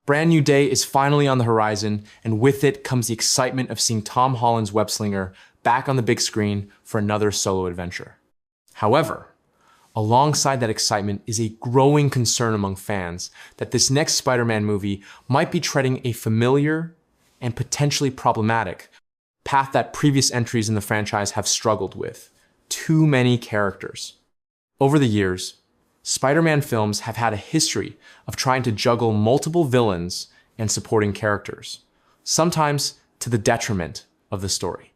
Brand New Day is finally on the horizon, and with it comes the excitement of seeing Tom Holland's web-slinger back on the big screen for another solo adventure. However, alongside that excitement is a growing concern among fans that this next Spider-Man movie might be treading a familiar and potentially problematic path that previous entries in the franchise have struggled with: too many characters. Over the years, Spider-Man films have had a history of trying to juggle multiple villains and supporting characters, sometimes to the detriment of the story.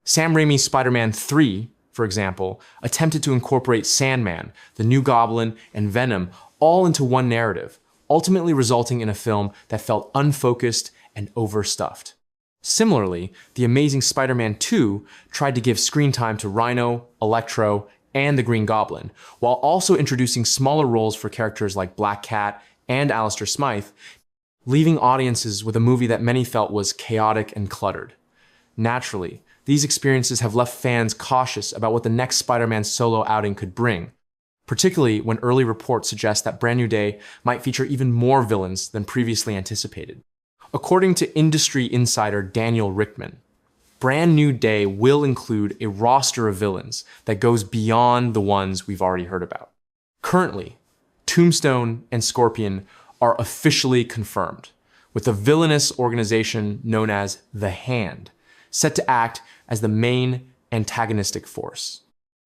Sam Raimi's Spider-Man 3, for example, attempted to incorporate Sandman, the New Goblin, and Venom all into one narrative, ultimately resulting in a film that felt unfocused and overstuffed. Similarly, The Amazing Spider-Man 2 tried to give screen time to Rhino, Electro, and the Green Goblin, while also introducing smaller roles for characters like Black Cat and Alistair Smythe, leaving audiences with a movie that many felt was chaotic and cluttered. Naturally, these experiences have left fans cautious about what the next Spider-Man solo outing could bring, particularly when early reports suggest that Brand New Day might feature even more villains than previously anticipated. According to industry insider Daniel Richtman, Brand New Day will include a roster of villains that goes beyond the ones we've already heard about. Currently, Tombstone and Scorpion are officially confirmed, with the villainous organization known as The Hand set to act as the main antagonistic force.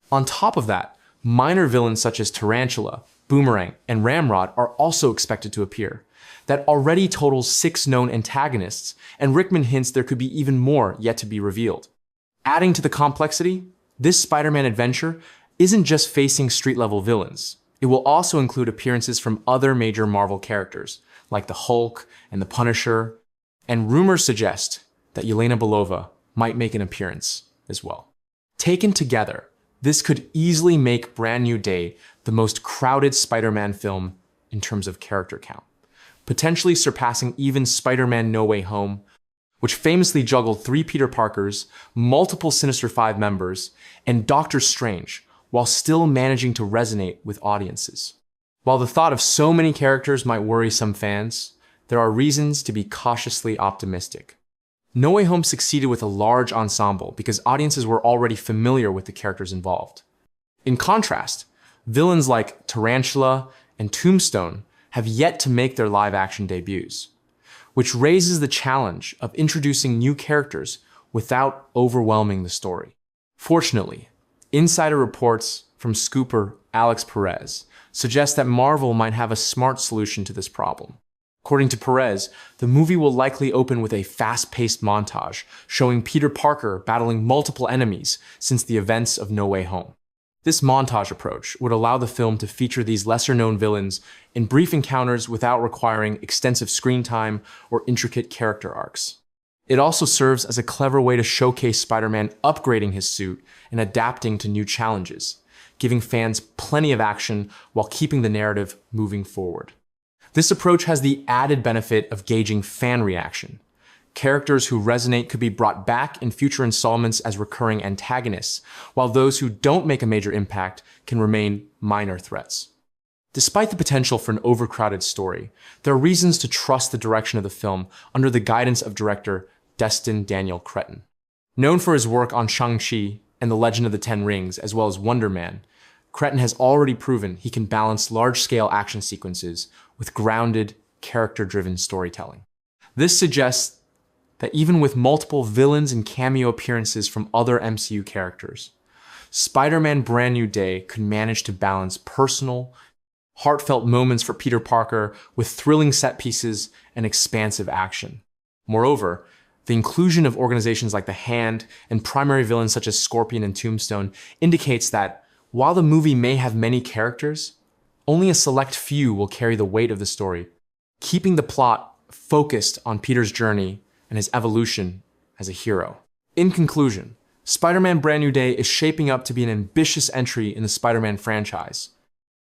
On top of that, minor villains such as Tarantula, Boomerang, and Ramrod are also expected to appear. That already totals 6 known antagonists, and Rickman hints there could be even more yet to be revealed. Adding to the complexity, this Spider-Man adventure isn't just facing street-level villains. It will also include appearances from other major Marvel characters, like the Hulk and the Punisher, and rumors suggest that Yelena Belova might make an appearance as well. Taken together, this could easily make Brand New Day the most crowded Spider-Man film in terms of character count, potentially surpassing even Spider-Man No Way Home, which famously juggled 3 Peter Parkers, multiple Sinister Five members, and Doctor Strange, while still managing to resonate with audiences. While the thought of so many characters might worry some fans, there are reasons to be cautiously optimistic. No Way Home succeeded with a large ensemble because audiences were already familiar with the characters involved. In contrast, villains like Tarantula and Tombstone have yet to make their live-action debuts, which raises the challenge of introducing new characters without overwhelming the story. Fortunately, insider reports from scooper Alex Perez suggest that Marvel might have a smart solution to this problem. According to Perez, the movie will likely open with a fast-paced montage showing Peter Parker battling multiple enemies since the events of No Way Home. This montage approach would allow the film to feature these lesser-known villains in brief encounters without requiring extensive screen time or intricate character arcs. It also serves as a clever way to showcase Spider-Man upgrading his suit and adapting to new challenges, giving fans plenty of action while keeping the narrative moving forward. This approach has the added benefit of gauging fan reaction. Characters who resonate could be brought back in future installments as recurring antagonists, while those who don't make a major impact can remain minor threats. Despite the potential for an overcrowded story, there are reasons to trust the direction of the film under the guidance of director Destin Daniel Cretton. Known for his work on Shang-Chi and The Legend of the Ten Rings, as well as Wonder Man, Cretton has already proven he can balance large-scale action sequences with grounded, character-driven storytelling. This suggests that even with multiple villains and cameo appearances from other MCU characters, Spider-Man Brand New Day could manage to balance personal, heartfelt moments for Peter Parker with thrilling set pieces and expansive action. Moreover, the inclusion of organizations like The Hand and primary villains such as Scorpion and Tombstone indicates that while the movie may have many characters, only a select few will carry the weight of the story, keeping the plot focused on Peter's journey and his evolution as a hero. In conclusion, Spider-Man Brand New Day is shaping up to be an ambitious entry in the Spider-Man franchise,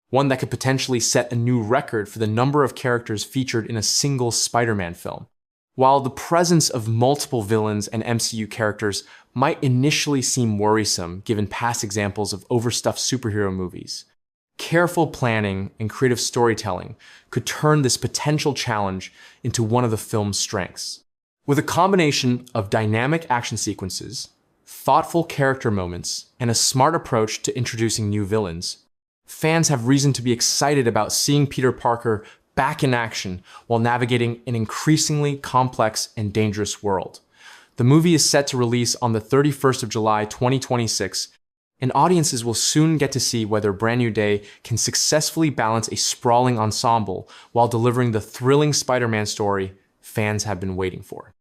one that could potentially set a new record for the number of characters featured in a single Spider-Man film. While the presence of multiple villains and MCU characters might initially seem worrisome given past examples of overstuffed superhero movies, Careful planning and creative storytelling could turn this potential challenge into one of the film's strengths. With a combination of dynamic action sequences, thoughtful character moments, and a smart approach to introducing new villains, fans have reason to be excited about seeing Peter Parker back in action while navigating an increasingly complex and dangerous world. The movie is set to release on the 31st of July, 2026, and audiences will soon get to see whether Brand New Day can successfully balance a sprawling ensemble while delivering the thrilling Spider-Man story fans have been waiting for.